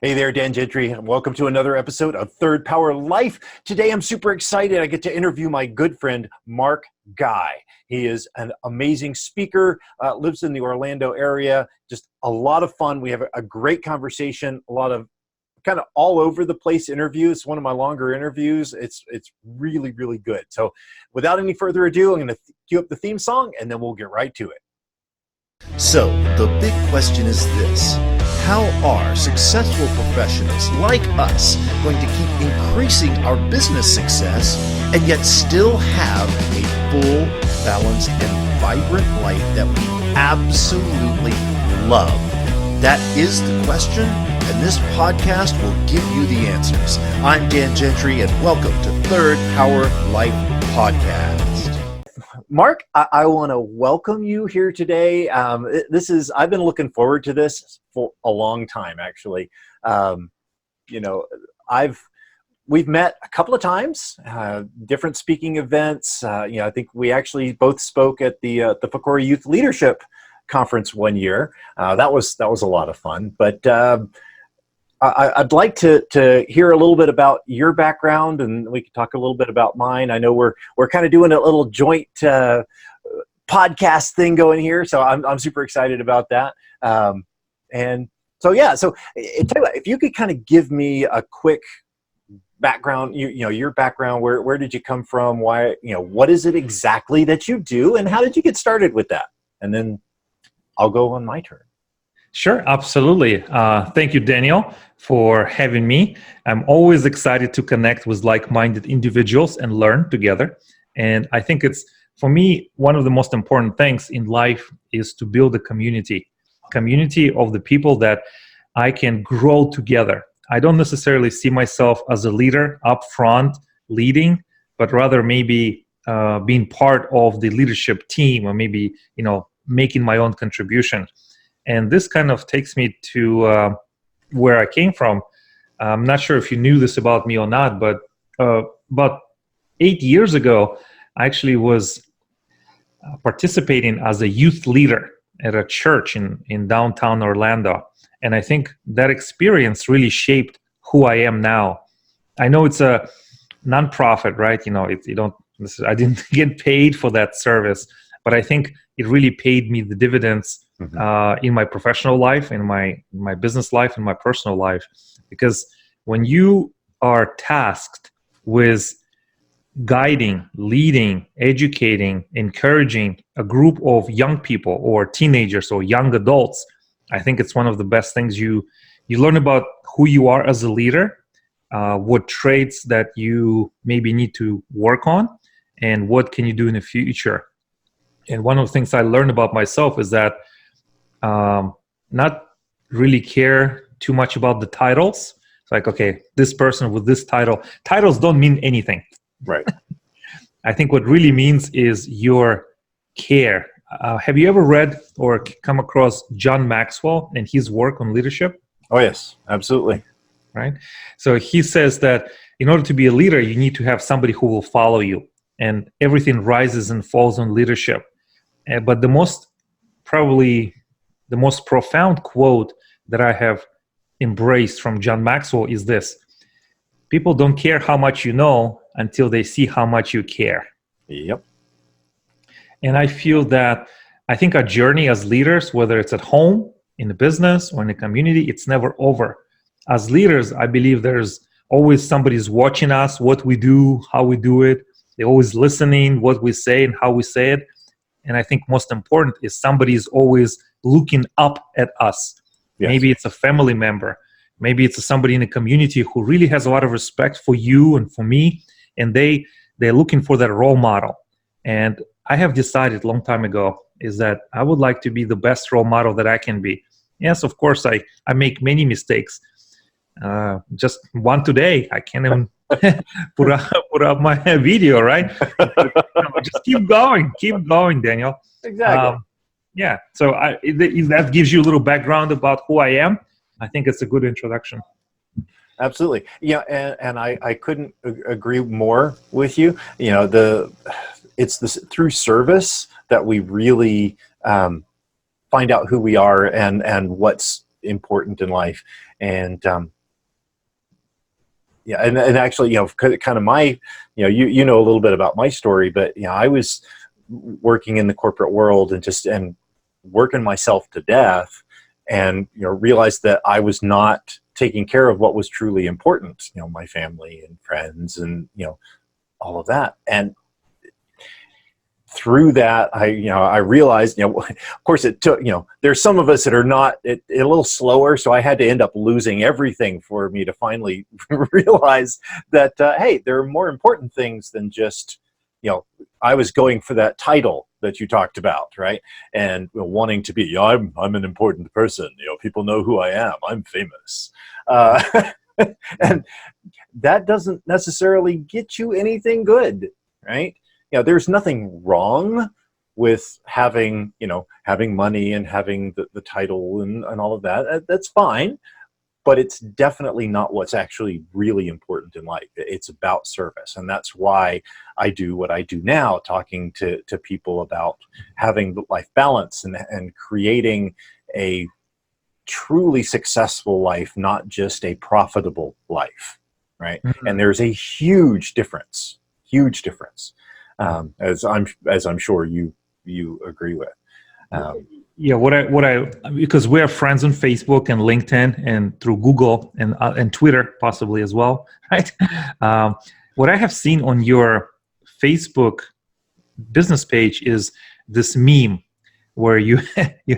Hey there, Dan Gentry, and welcome to another episode of Third Power Life. Today, I'm super excited. I get to interview my good friend, Mark Gai. He is an amazing speaker, lives in the Orlando area, just a lot of fun. We have a great conversation, a lot of kind of all over the place interviews. It's one of my longer interviews. It's really, really good. So without any further ado, I'm going to cue up the theme song, and then we'll get right to it. So, the big question is this: how are successful professionals like us going to keep increasing our business success and yet still have a full, balanced, and vibrant life that we absolutely love? That is the question, and this podcast will give you the answers. I'm Dan Gentry, and welcome to Third Power Life Podcast. Mark, I want to welcome you here today. I've been looking forward to this for a long time, actually. We've met a couple of times, different speaking events. I think we actually both spoke at the Fakori Youth Leadership Conference one year. That was a lot of fun. But I'd like to hear a little bit about your background, and we can talk a little bit about mine. I know we're kind of doing a little joint podcast thing going here, so I'm super excited about that. So tell you what, if you could kind of give me a quick background, your background, where did you come from? Why, what is it exactly that you do, and how did you get started with that? And then I'll go on my turn. Sure, absolutely. Thank you, Daniel, for having me. I'm always excited to connect with like-minded individuals and learn together. And I think it's, for me, one of the most important things in life is to build a community of the people that I can grow together. I don't necessarily see myself as a leader up front leading, but rather maybe being part of the leadership team, or maybe, making my own contribution. And this kind of takes me to where I came from. I'm not sure if you knew this about me or not, but about 8 years ago, I actually was participating as a youth leader at a church in downtown Orlando. And I think that experience really shaped who I am now. I know it's a nonprofit, right? I didn't get paid for that service, but I think it really paid me the dividends in my professional life, in my business life, in my personal life. Because when you are tasked with guiding, leading, educating, encouraging a group of young people or teenagers or young adults, I think it's one of the best things. You learn about who you are as a leader, what traits that you maybe need to work on, and what can you do in the future. And one of the things I learned about myself is that not really care too much about the titles. It's like, okay, this person with this titles don't mean anything. Right. I think what really means is your care. Have you ever read or come across John Maxwell and his work on leadership? Oh, yes, absolutely. Right. So he says that in order to be a leader, you need to have somebody who will follow you, and everything rises and falls on leadership. But the most profound quote that I have embraced from John Maxwell is this: people don't care how much you know until they see how much you care. Yep. And I feel that I think our journey as leaders, whether it's at home, in the business, or in the community, it's never over. As leaders, I believe there's always somebody's watching us, what we do, how we do it. They're always listening, what we say and how we say it. And I think most important is somebody is always looking up at us. Yes. Maybe it's a family member. Maybe it's somebody in the community who really has a lot of respect for you and for me. And they're looking for that role model. And I have decided a long time ago is that I would like to be the best role model that I can be. Yes, of course, I make many mistakes. Just one today. I can't even put up my video, right? Just keep going, Daniel. Exactly. So if that gives you a little background about who I am, I think it's a good introduction. Absolutely. And I couldn't agree more with you. It's this through service that we really find out who we are and what's important in life. And yeah, and actually, kind of my, you know a little bit about my story, but I was working in the corporate world and working myself to death, and realized that I was not taking care of what was truly important, my family and friends, and all of that. And through that, I realized, of course it took, there's some of us that are not a little slower. So I had to end up losing everything for me to finally realize that, hey, there are more important things than just, I was going for that title that you talked about, right? And wanting to be, I'm an important person. People know who I am. I'm famous. And that doesn't necessarily get you anything good, right? There's nothing wrong with having money and having the title and all of that. That's fine, but it's definitely not what's actually really important in life. It's about service. And that's why I do what I do now, talking to people about having the life balance and creating a truly successful life, not just a profitable life, right? Mm-hmm. And there's a huge difference. As I'm sure you agree with. Yeah, what I because we're friends on Facebook and LinkedIn and through Google and Twitter possibly as well, right? What I have seen on your Facebook business page is this meme where you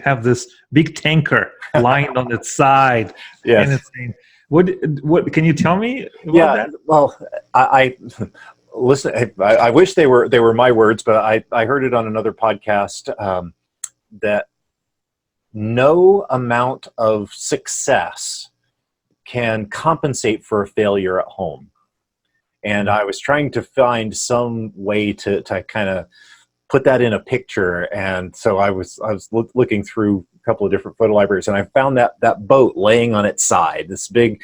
have this big tanker lying on its side. Yes. And it's saying, what can you tell me about that? Well, I listen, I wish they were my words, but I heard it on another podcast, that no amount of success can compensate for a failure at home. And I was trying to find some way to kind of put that in a picture. And so I was looking through a couple of different photo libraries, and I found that boat laying on its side, this big,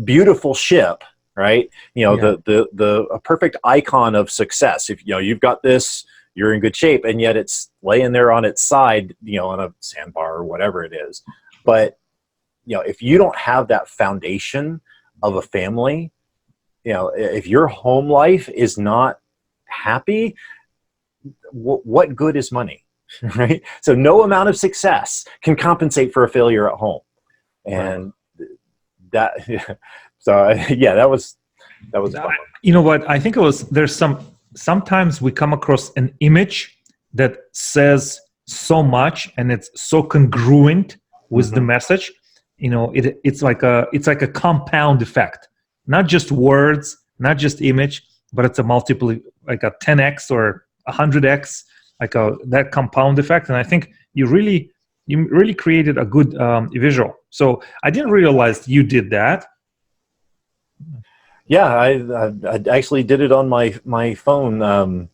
beautiful ship, right? A perfect icon of success. If you've got this, you're in good shape, and yet it's laying there on its side, on a sandbar or whatever it is. But if you don't have that foundation of a family, if your home life is not happy, what good is money, right? So no amount of success can compensate for a failure at home, and that. So yeah, that was fun. You know what? I think sometimes we come across an image that says so much and it's so congruent with the message. It's like a compound effect, not just words, not just image, but it's a multiple, like a 10x or 100x, that compound effect. And I think you really created a good visual. So I didn't realize you did that. Yeah, I actually did it on my phone.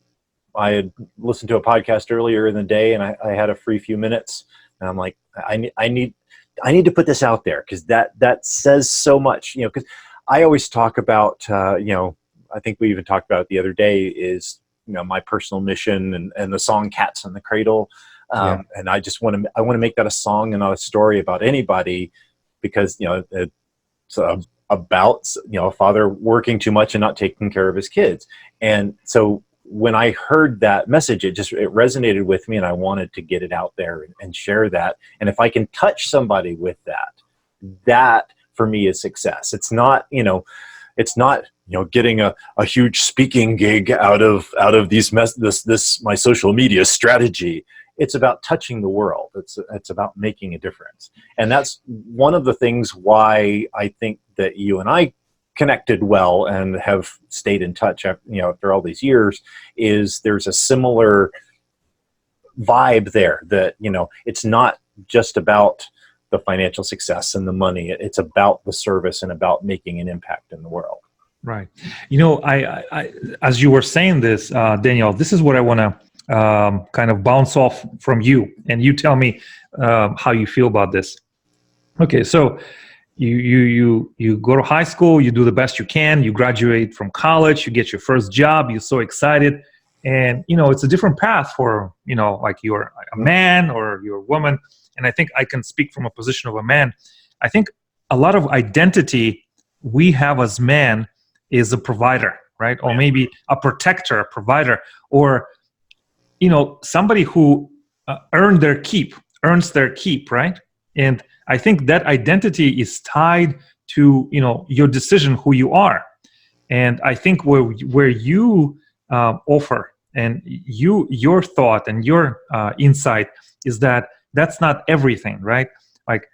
I had listened to a podcast earlier in the day, and I had a free few minutes, and I'm like, I need to put this out there, because that says so much. Because I always talk about, I think we even talked about it the other day, is my personal mission and the song "Cats in the Cradle," and I want to make that a song and not a story about anybody, because it's about a father working too much and not taking care of his kids. And so when I heard that message, it resonated with me, and I wanted to get it out there and share that. And if I can touch somebody with that for me is success. It's not getting a huge speaking gig out of this my social media strategy. It's about touching the world. It's about making a difference. And that's one of the things why I think that you and I connected well and have stayed in touch after all these years, is there's a similar vibe there, that it's not just about the financial success and the money. It's about the service and about making an impact in the world. Right. I as you were saying this, Daniel, this is what I want to kind of bounce off from you, and you tell me how you feel about this. Okay, so you go to high school, you do the best you can, you graduate from college, you get your first job, you're so excited, and it's a different path for like you're a man or you're a woman, and I think I can speak from a position of a man. I think a lot of identity we have as men is a provider, right? Or maybe a protector, a provider, or somebody who earns their keep, right? And I think that identity is tied to your decision, who you are. And I think where you offer and your thought and your insight is that that's not everything, right? Like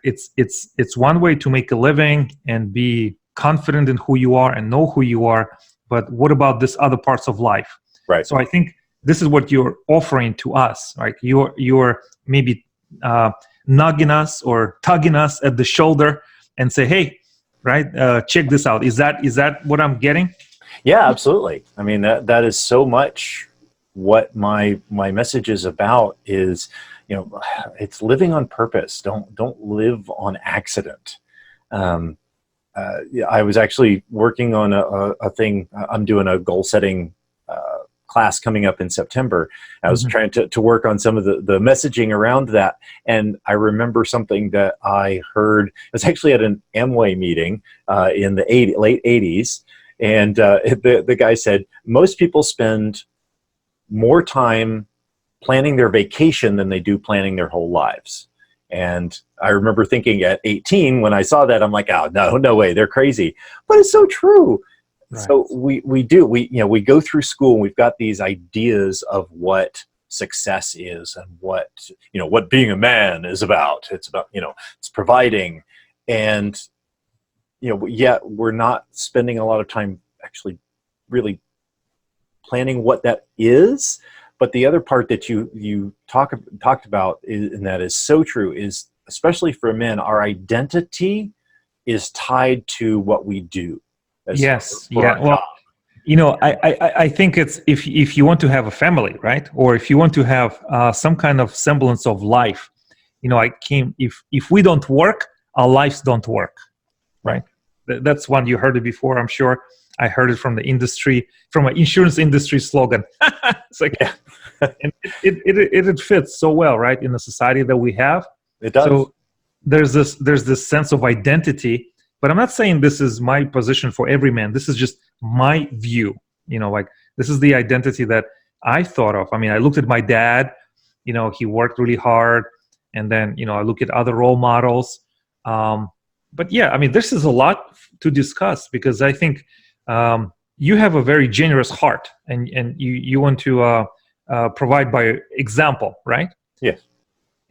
it's one way to make a living and be confident in who you are and know who you are, but what about this other parts of life? Right. So I think this is what you're offering to us. Like you're maybe nugging us or tugging us at the shoulder and say, hey, right, check this out. Is that what I'm getting? Yeah, absolutely. I mean, that is so much what my message is about. Is it's living on purpose. Don't live on accident. I was actually working on a thing. I'm doing a goal setting class coming up in September. I was trying to work on some of the messaging around that. And I remember something that I heard. It was actually at an Amway meeting in the late 80s. And the guy said, most people spend more time planning their vacation than they do planning their whole lives. And I remember thinking at 18, when I saw that, I'm like, oh, no way, they're crazy. But it's so true. Right. So we go through school and we've got these ideas of what success is and what being a man is about. It's about, it's providing. And, yet we're not spending a lot of time actually really planning what that is. But the other part that you talked about and that is so true is, especially for men, our identity is tied to what we do. Yes. Yeah. Well, I think it's if you want to have a family, right, or if you want to have some kind of semblance of life, if we don't work, our lives don't work, right? That's one you heard it before, I'm sure. I heard it from the industry, from an insurance industry slogan. It's like, yeah. And it fits so well, right, in the society that we have. It does. So there's this sense of identity, but I'm not saying this is my position for every man. This is just my view. This is the identity that I thought of. I mean, I looked at my dad. He worked really hard, and then I look at other role models. But yeah, I mean, this is a lot to discuss because I think you have a very generous heart, and you want to provide by example, right? Yes.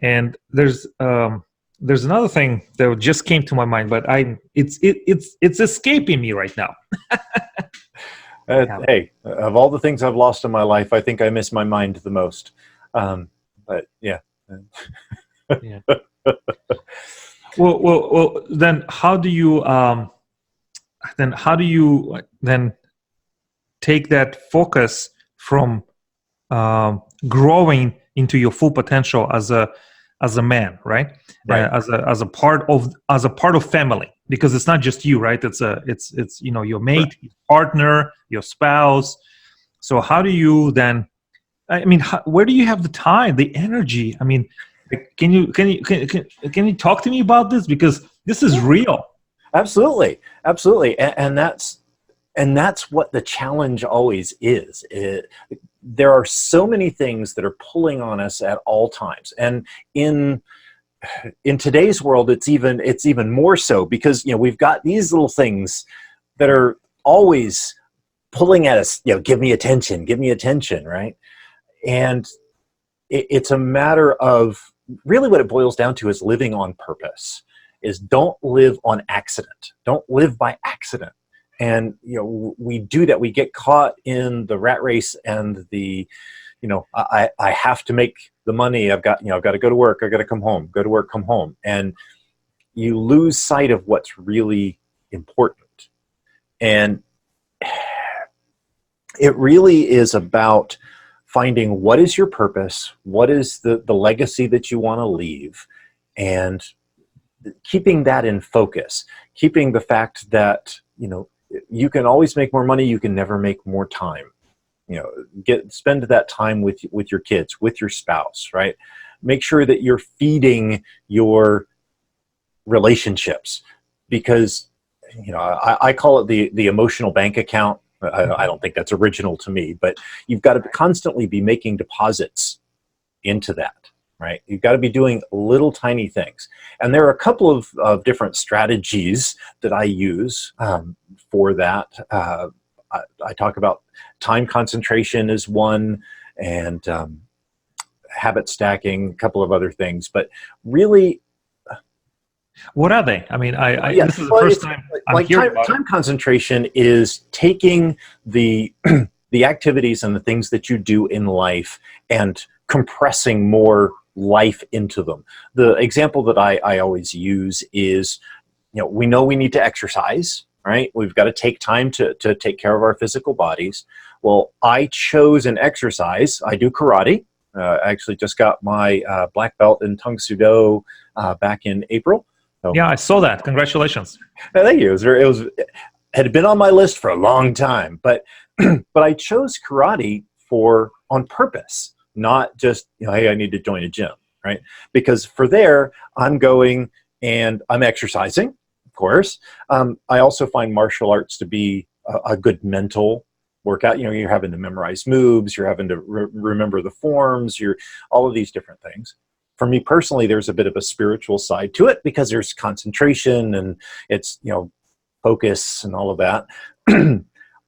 And there's another thing that just came to my mind, but it's escaping me right now. Hey, of all the things I've lost in my life, I think I miss my mind the most. But yeah. Yeah. Well, then how do you take that focus from growing into your full potential as a man, right? Right. As a part of family, because it's not just you, right? It's your mate, right, your partner, your spouse. So how do you then? I mean, where do you have the time, the energy? I mean, can you talk to me about this, because this is real. Absolutely, and that's what the challenge always is. There are so many things that are pulling on us at all times, and in today's world, it's even more so, because we've got these little things that are always pulling at us. Give me attention, right? And it's a matter of, really what it boils down to is living on purpose. Is don't live on accident. Don't live by accident. And we do that. We get caught in the rat race and the, I have to make the money. I've got to go to work. I've got to come home. Go to work, come home, and you lose sight of what's really important. And it really is about finding what is your purpose, what is the legacy that you want to leave, and keeping that in focus, keeping the fact that, you can always make more money, you can never make more time. Spend that time with your kids, with your spouse, right? make sure that you're feeding your relationships, because I call it the emotional bank account. I don't think that's original to me, but you've got to constantly be making deposits into that, right? You've got to be doing little tiny things. And there are a couple of different strategies that I use for that. I talk about time concentration is one, and habit stacking, a couple of other things, but really, what are they? I mean, this is the well, first time I'm like hearing about time concentration is taking the the activities and the things that you do in life and compressing more life into them. The example that I always use is, we know we need to exercise, right? We've got to take time to take care of our physical bodies. Well, I chose an exercise. I do karate. I actually just got my black belt in Tung Soo Do back in April. So, Yeah, I saw that. Congratulations. thank you. It had been on my list for a long time, but but I chose karate on purpose, not just, hey, I need to join a gym, right? Because for there, I'm going and I'm exercising, of course. I also find martial arts to be a good mental workout. You're having to memorize moves, you're having to remember the forms, all of these different things. For me personally, there's a bit of a spiritual side to it, because there's concentration and it's, focus and all of that.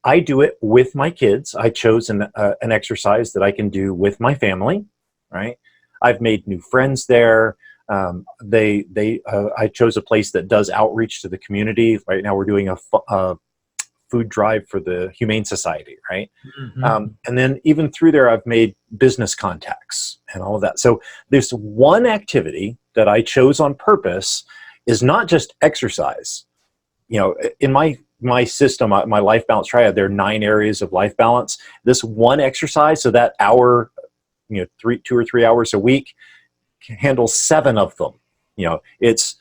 I do it with my kids. I chose an exercise that I can do with my family, right? I've made new friends there. I chose a place that does outreach to the community. Right now we're doing a food drive for the Humane Society, right? Mm-hmm. And then even through there, I've made business contacts and all of that. So this one activity that I chose on purpose is not just exercise. In my system, my life balance triad, there are 9 areas of life balance. This one exercise, so that hour, 2 or 3 hours a week, handles 7 of them. It's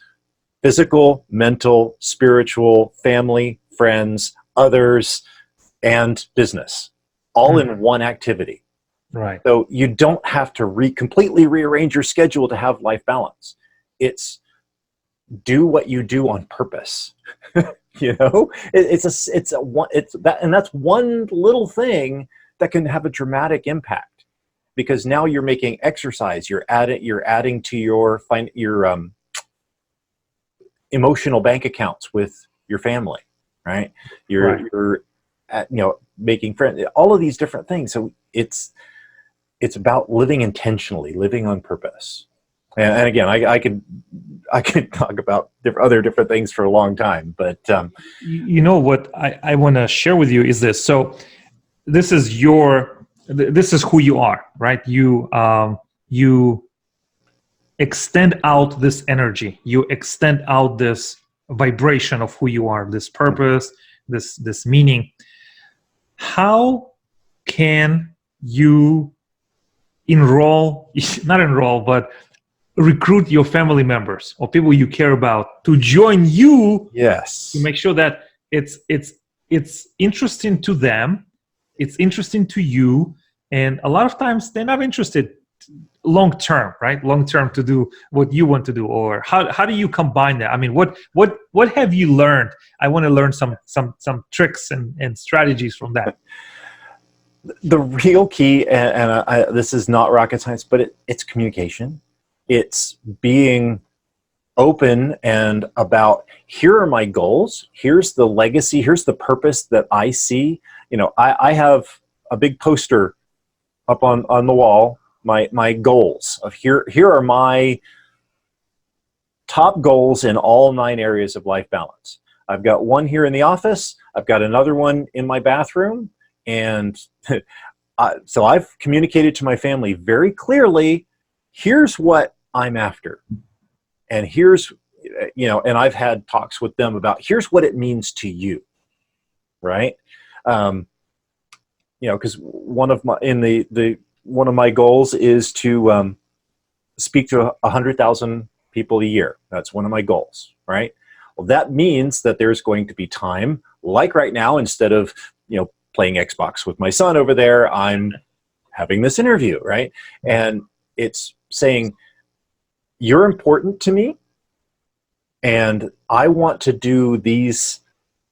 physical, mental, spiritual, family, friends, others, and business, all in one activity. Right. So you don't have to completely rearrange your schedule to have life balance. It's do what you do on purpose. That's one little thing that can have a dramatic impact, because now you're making exercise. You're adding to your emotional bank accounts with your family, right? You're making friends, all of these different things. So it's about living intentionally, living on purpose. And again, I could talk about other different things for a long time, but what I want to share with you is this. So this is who you are, right? You extend out this energy. You extend out this vibration of who you are, this purpose, this meaning. How can you but recruit your family members or people you care about to join you? Yes. To make sure that it's interesting to them, it's interesting to you, and a lot of times they're not interested long term, right? Long term to do what you want to do. Or how do you combine that? I mean, what have you learned? I want to learn some tricks and strategies from that. The real key, and this is not rocket science, but it's communication. It's being open and about, here are my goals, here's the legacy, here's the purpose that I see. I have a big poster up on the wall, my goals of here are my top goals in all 9 areas of life balance. I've got one here in the office, I've got another one in my bathroom, and so I've communicated to my family very clearly, here's what I'm after. And here's, and I've had talks with them about, here's what it means to you, right? Because one of my goals is to speak to 100,000 people a year. That's one of my goals, right? Well, that means that there's going to be time, like right now, instead of, playing Xbox with my son over there, I'm having this interview, right? And it's saying, you're important to me, and I want to do these,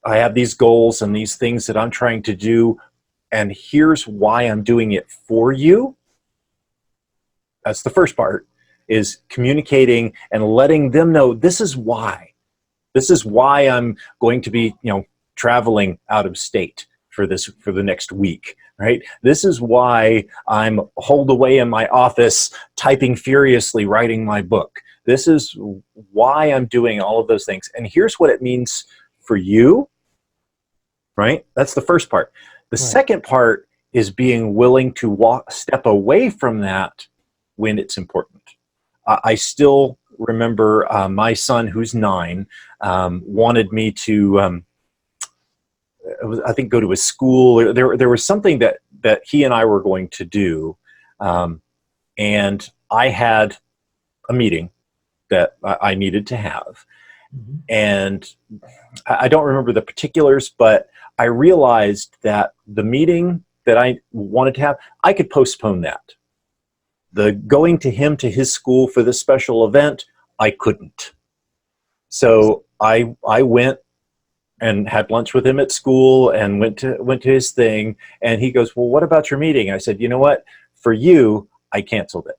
I have these goals and these things that I'm trying to do, and here's why I'm doing it for you. That's the first part, is communicating and letting them know this is why. This is why I'm going to be, traveling out of state for the next week, right? This is why I'm holed away in my office, typing furiously, writing my book. This is why I'm doing all of those things. And here's what it means for you, right? That's the first part. The second part is being willing to step away from that when it's important. I still remember my son, who's 9, wanted me to, I think, go to his school. There was something that he and I were going to do, and I had a meeting that I needed to have. Mm-hmm. And I don't remember the particulars, but I realized that the meeting that I wanted to have, I could postpone that. The going to his school for this special event, I couldn't. So I went and had lunch with him at school and went to his thing. And he goes, well, what about your meeting? I said, you know what? For you, I canceled it.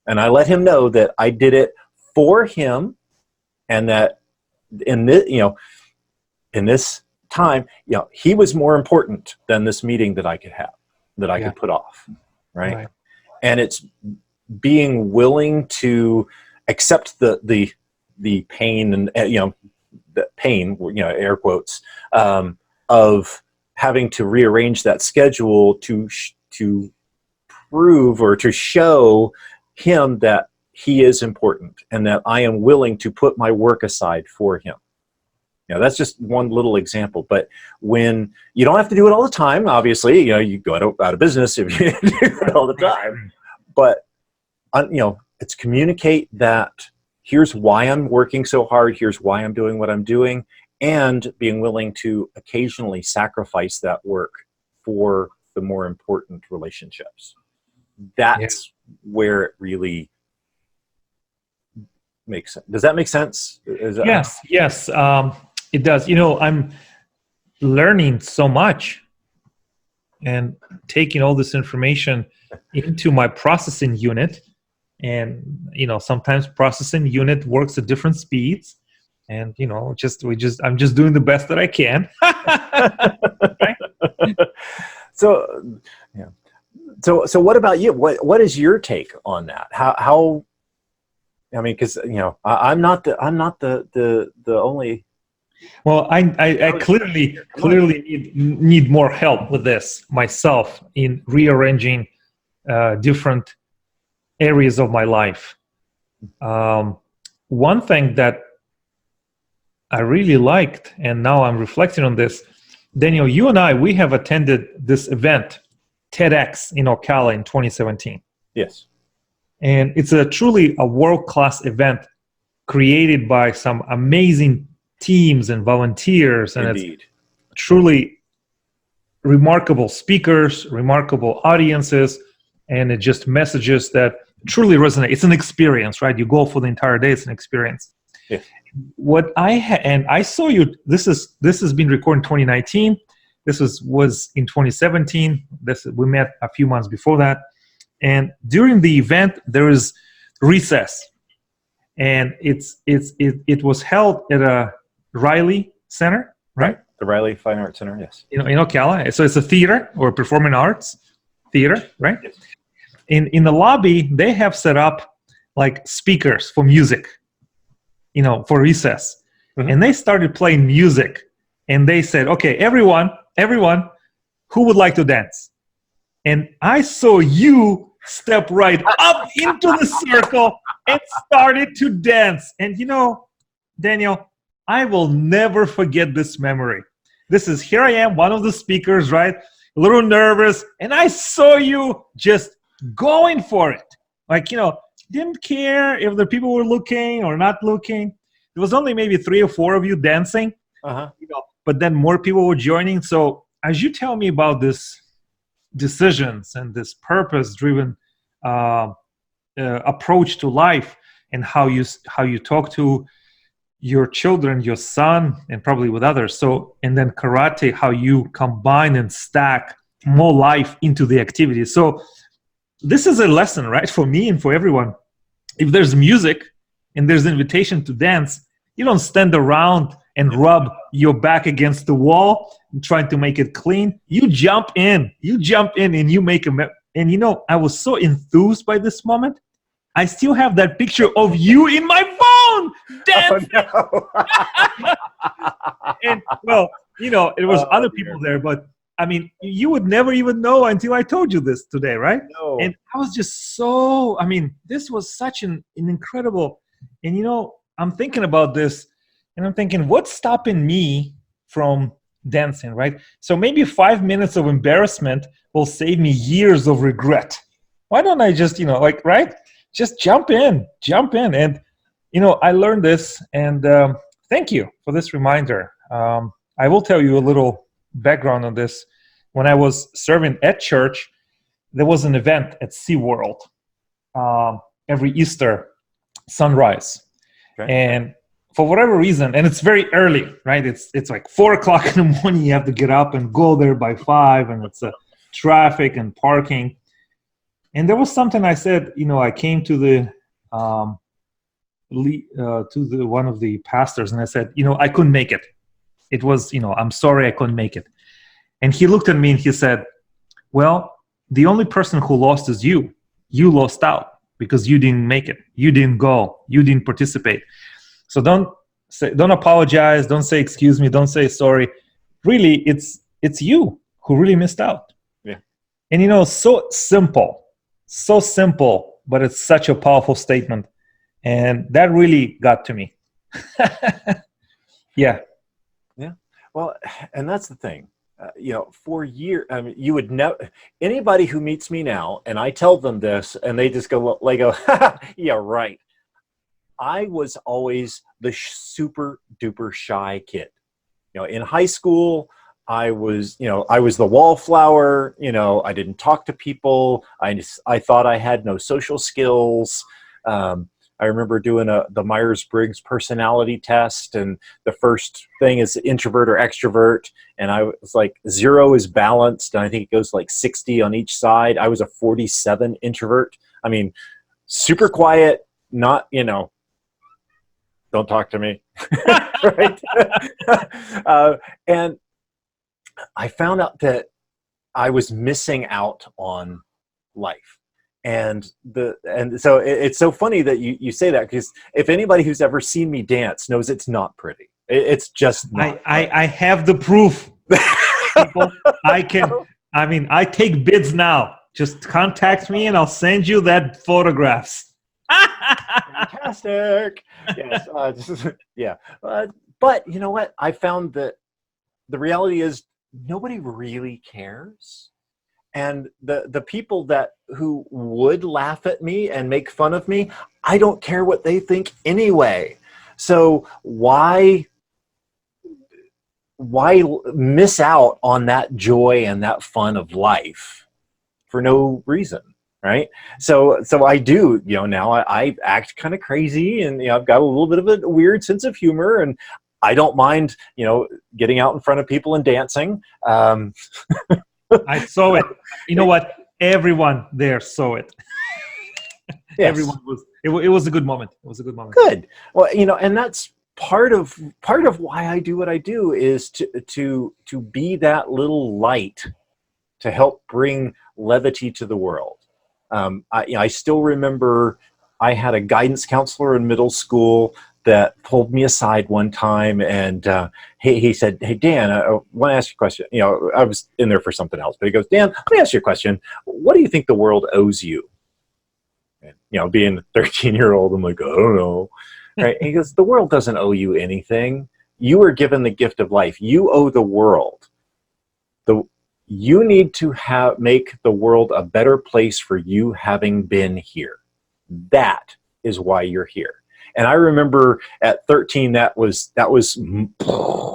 And I let him know that I did it for him, and that in this time, he was more important than this meeting that I could have, that I could put off, right? And it's being willing to accept the pain and the pain, air quotes, of having to rearrange that schedule to prove or to show him that he is important and that I am willing to put my work aside for him. That's just one little example. But when you don't have to do it all the time, obviously, you go out of business if you do it all the time. But it's communicate that here's why I'm working so hard, here's why I'm doing what I'm doing, and being willing to occasionally sacrifice that work for the more important relationships. That's where it really makes sense. Does that make sense? Yes, it does. I'm learning so much and taking all this information into my processing unit. And, sometimes processing unit works at different speeds. And, I'm just doing the best that I can. Right? So what about you? What is your take on that? How I mean, because I'm not the only. Well, I clearly need more help with this myself in rearranging different areas of my life. One thing that I really liked, and now I'm reflecting on this, Daniel, you and we have attended this event, TEDx in Ocala in 2017. Yes. And it's truly a world-class event created by some amazing teams and volunteers. And Indeed. It's truly remarkable speakers, remarkable audiences, and it just messages that truly resonate. It's an experience, right? You go for the entire day, it's an experience. Yeah. What I saw you, this has been recorded in 2019. This was in 2017. We met a few months before that. And during the event, there is recess, and it was held at a Riley Center, right? The Riley Fine Arts Center, yes. In Ocala. So it's a theater or performing arts theater, right? Yes. In the lobby, they have set up like speakers for music, for recess. Mm-hmm. And they started playing music, and they said, okay, everyone, who would like to dance? And I saw you step right up into the circle and started to dance. And Daniel, I will never forget this memory. Here I am, one of the speakers, right? A little nervous. And I saw you just going for it. Like, didn't care if the people were looking or not looking. There was only maybe 3 or 4 of you dancing, but then more people were joining. So as you tell me about this decisions and this purpose-driven approach to life, and how you talk to your children, your son, and probably with others. So, and then karate, how you combine and stack more life into the activity. So this is a lesson, right, for me and for everyone. If there's music and there's invitation to dance, you don't stand around and rub your back against the wall and trying to make it clean. You jump in and you make and you know, I was so enthused by this moment. I still have that picture of you in my phone dancing. Oh, no. And well, you know, it was other people there, but I mean, you would never even know until I told you this today, right? No. And I was just so, I mean, this was such an incredible, and you know, I'm thinking about this and I'm thinking, what's stopping me from dancing, right? So maybe 5 minutes of embarrassment will save me years of regret. Why don't I just, you know, like, right? Just jump in. And, you know, I learned this, and thank you for this reminder. I will tell you a little background on this. When I was serving at church, there was an event at SeaWorld every Easter sunrise. Okay. And for whatever reason, and it's very early, right? It's like 4 o'clock in the morning. You have to get up and go there by 5, and it's traffic and parking. And there was something I said, you know, I came to the one of the pastors, and I said, you know, I couldn't make it. It was, you know, I'm sorry I couldn't make it. And he looked at me and he said, well, the only person who lost is you. You lost out because you didn't make it. You didn't go. You didn't participate. So don't apologize. Don't say excuse me. Don't say sorry. Really, it's you who really missed out. Yeah. And you know, so simple, but it's such a powerful statement, and that really got to me. Yeah. Well, and that's the thing. You know, for years, I mean, you would know anybody who meets me now, and I tell them this, and they just go, yeah, right. I was always the super duper shy kid. You know, in high school, I was the wallflower. You know, I didn't talk to people. I thought I had no social skills. I remember doing the Myers-Briggs personality test, and the first thing is introvert or extrovert, and I was like 0 is balanced, and I think it goes like 60 on each side. I was a 47 introvert. I mean, super quiet, not, you know, don't talk to me, right? And I found out that I was missing out on life. And so it's so funny that you say that, because if anybody who's ever seen me dance knows it's not pretty. It's just not. I have the proof. People, I take bids now. Just contact me and I'll send you that photographs. Fantastic. Yes. Yeah. But you know what? I found that the reality is nobody really cares. And the people who would laugh at me and make fun of me, I don't care what they think anyway. So why miss out on that joy and that fun of life for no reason, right? So I do, you know, now I act kind of crazy, and you know, I've got a little bit of a weird sense of humor, and I don't mind, you know, getting out in front of people and dancing. I saw it. You know what? Everyone there saw it. Yes. Everyone was. It was a good moment. It was a good moment. Good. Well, you know, and that's part of why I do what I do, is to be that little light to help bring levity to the world. I still remember I had a guidance counselor in middle school that pulled me aside one time, and he said, "Hey, Dan, I want to ask you a question." You know, I was in there for something else, but he goes, "Dan, let me ask you a question. What do you think the world owes you?" And, you know, being a 13-year-old, I'm like, I don't know. Right? And he goes, "The world doesn't owe you anything. You were given the gift of life. You owe the world. You need to make the world a better place for you having been here. That is why you're here." And I remember at 13, that was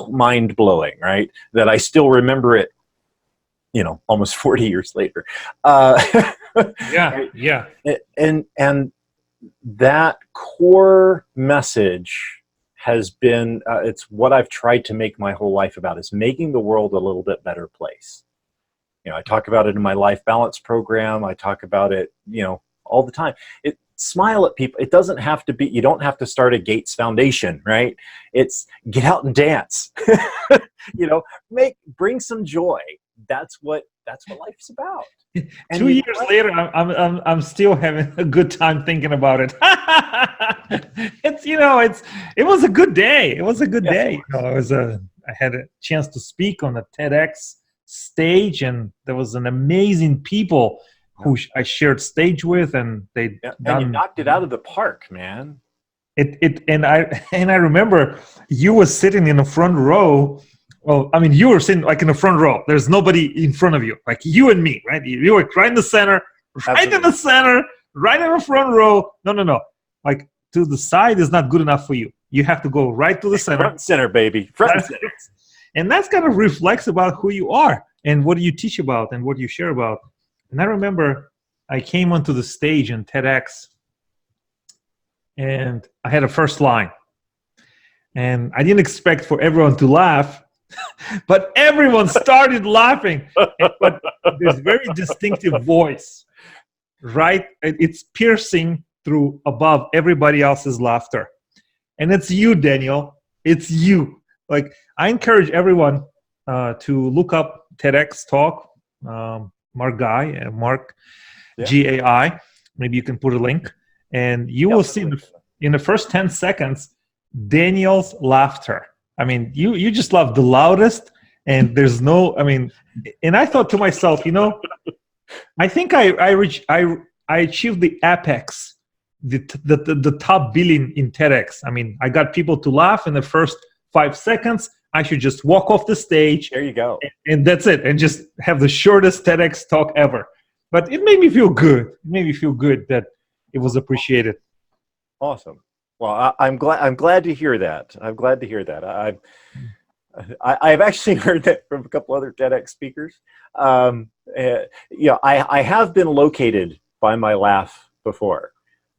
mind blowing, right? That I still remember it, you know, almost 40 years later. Yeah, Right? yeah. And that core message has been it's what I've tried to make my whole life about, is making the world a little bit better place. I talk about it in my life balance program. I talk about it, all the time. Smile at people. It doesn't have to be, you don't have to start a Gates Foundation, right? It's get out and dance. Bring some joy. That's what life's about. And 2 years later, I'm still having a good time thinking about it. It was a good day. It was a good day. I had a chance to speak on the TEDx stage, and there was an amazing people who I shared stage with, and and you knocked it out of the park, man. And I remember you were sitting in the front row. Well, I mean, you were sitting like in the front row. There's nobody in front of you, like you and me, right? You were right in the center, right in the center, right in the front row. No. Like to the side is not good enough for you. You have to go right to the center. Front and center, baby. Front and center. And that's kind of reflects about who you are and what you teach about and what you share about. And I remember I came onto the stage in TEDx, and I had a first line. And I didn't expect for everyone to laugh, but everyone started laughing. But there's very distinctive voice, right? It's piercing through above everybody else's laughter. And it's you, Daniel. It's you. Like, I encourage everyone to look up TEDx talk, Mark Gai, Mark Gai. Maybe you can put a link. And you will see in the first 10 seconds, Daniel's laughter. I mean, you just laugh the loudest, and there's no, I mean, and I thought to myself, I think I achieved the apex, the top billing in TEDx. I mean, I got people to laugh in the first 5 seconds. I should just walk off the stage. There you go. And that's it. And just have the shortest TEDx talk ever. But it made me feel good. It made me feel good that it was appreciated. Awesome. Well, I'm glad to hear that. I'm glad to hear that. I've actually heard that from a couple other TEDx speakers. I have been located by my laugh before.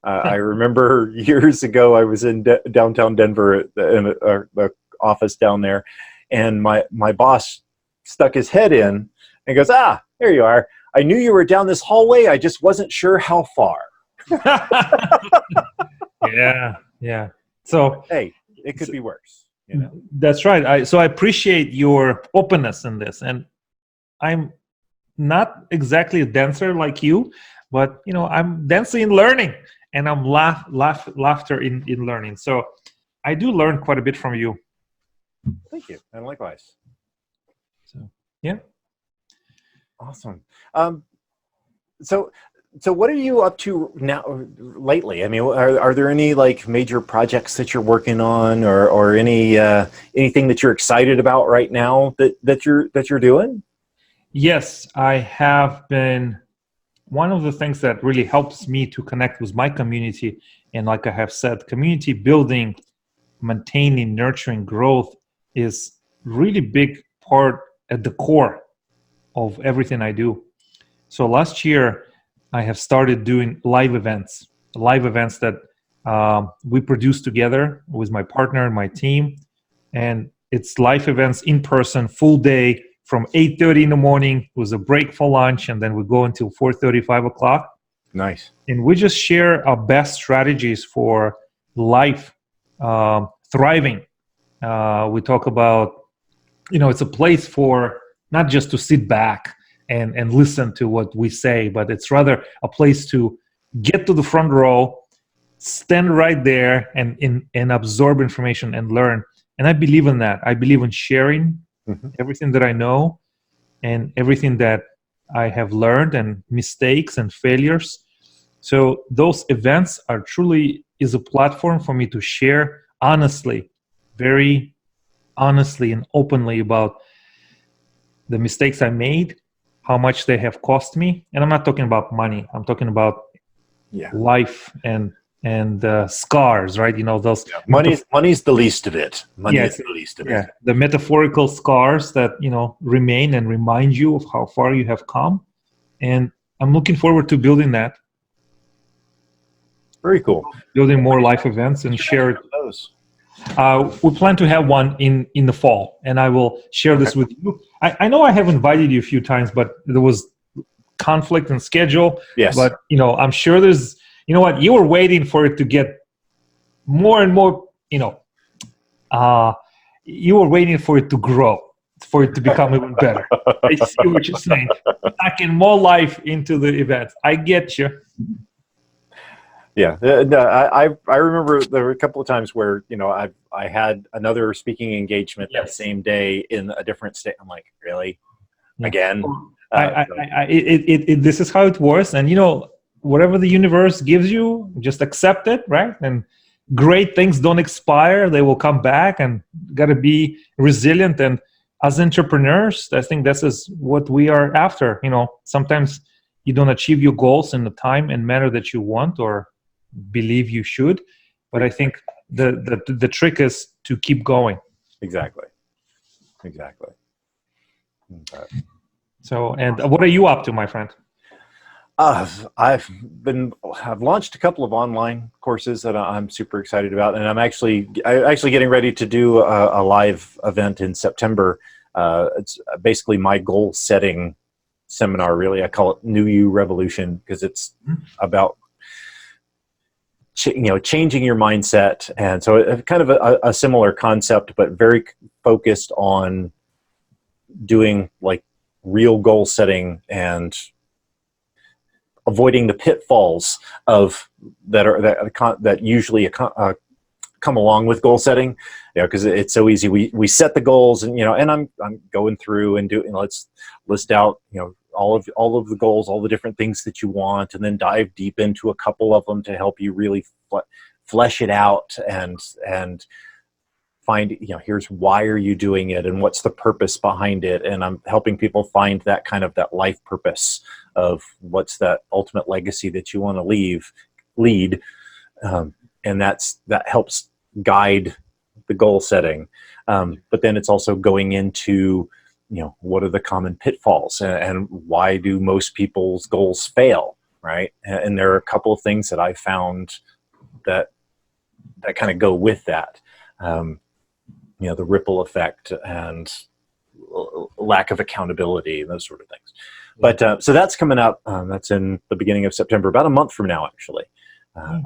I remember years ago I was in downtown Denver in the office down there, and my boss stuck his head in and goes, there you are. I knew you were down this hallway. I just wasn't sure how far. Yeah. So hey, it could be worse. That's right. I appreciate your openness in this, and I'm not exactly a dancer like you, but I'm dancing in learning, and I'm laughter in learning. So I do learn quite a bit from you. Thank you, and likewise. So yeah, awesome. So what are you up to now lately? I mean, are there any like major projects that you're working on, or anything that you're excited about right now that you're doing? Yes, I have been. One of the things that really helps me to connect with my community, and like I have said, community building, maintaining, nurturing growth is really big part at the core of everything I do. So last year, I have started doing live events that we produce together with my partner and my team. And it's live events in person, full day from 8:30 in the morning with a break for lunch. And then we go until 4:30, 5 o'clock. Nice. And we just share our best strategies for life thriving. We talk about, it's a place for not just to sit back and listen to what we say, but it's rather a place to get to the front row, stand right there and absorb information and learn. And I believe in that. I believe in sharing everything that I know and everything that I have learned, and mistakes and failures. So those events are truly is a platform for me to share honestly, very honestly and openly about the mistakes I made, how much they have cost me. And I'm not talking about money. I'm talking about life and scars, right? Those money's the least of it. Money's the least of it. The metaphorical scars that remain and remind you of how far you have come. And I'm looking forward to building that, Very cool. building more live events and share it. Those. We plan to have one in the fall, and I will share this with you. I know I have invited you a few times, but there was conflict in schedule. Yes. But I'm sure there's. You know what? You were waiting for it to get more and more. You were waiting for it to grow, for it to become even better. I see what you're saying. Packing more life into the event. I get you. Yeah, no, I remember there were a couple of times where I had another speaking engagement that same day in a different state. I'm like, really, again? This is how it works, and whatever the universe gives you, just accept it, right? And great things don't expire; they will come back, and got to be resilient. And as entrepreneurs, I think this is what we are after. Sometimes you don't achieve your goals in the time and manner that you want or believe you should, but I think the trick is to keep going. Exactly. So, and what are you up to, my friend? I've launched a couple of online courses that I'm super excited about, and I'm actually getting ready to do a live event in September. It's basically my goal setting seminar. Really, I call it New You Revolution, because it's about changing your mindset. And so it's kind of a similar concept, but very focused on doing like real goal setting and avoiding the pitfalls that usually come along with goal setting. Because it's so easy. We set the goals, and and I'm going through and doing, let's list out all of the goals, all the different things that you want, and then dive deep into a couple of them to help you really flesh it out and find, here's why are you doing it and what's the purpose behind it. And I'm helping people find that that life purpose of what's that ultimate legacy that you want to lead. And that helps guide the goal setting. But then it's also going into, what are the common pitfalls and why do most people's goals fail, right? And there are a couple of things that I found that kind of go with that. The ripple effect and lack of accountability and those sort of things. But so that's coming up. That's in the beginning of September, about a month from now, actually.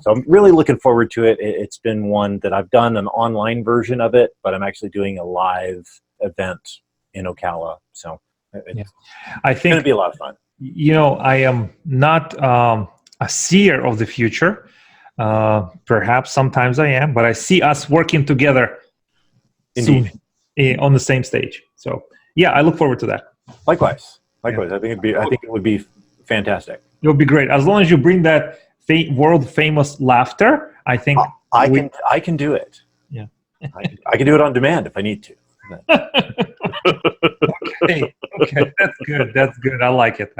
So I'm really looking forward to it. It's been one that I've done an online version of it, but I'm actually doing a live event in Ocala. So it's going to be a lot of fun. I am not a seer of the future. Perhaps sometimes I am, but I see us working together soon on the same stage. So I look forward to that. Likewise. I think it would be fantastic. It would be great, as long as you bring that world famous laughter. I think I can do it. Yeah, I can do it on demand if I need to. Okay, that's good. I like it.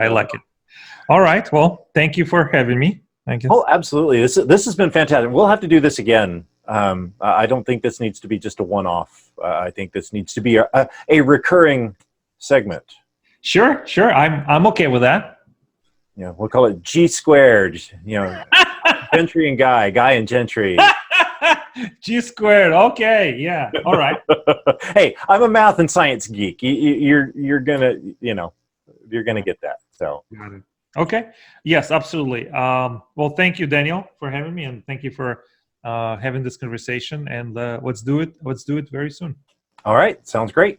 All right. Well, thank you for having me. Thank you. Oh, absolutely. This has been fantastic. We'll have to do this again. I don't think this needs to be just a one-off. I think this needs to be a recurring segment. Sure. I'm okay with that. We'll call it G squared. Gentry and Guy and Gentry. G squared. Okay. Yeah. All right. Hey, I'm a math and science geek. You're gonna get that. So. Got it. Okay. Yes, absolutely. Well, thank you, Daniel, for having me, and thank you for having this conversation. And let's do it very soon. All right. Sounds great.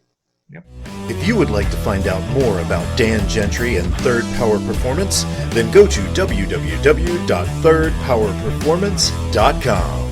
Yep. If you would like to find out more about Dan Gentry and Third Power Performance, then go to www.thirdpowerperformance.com.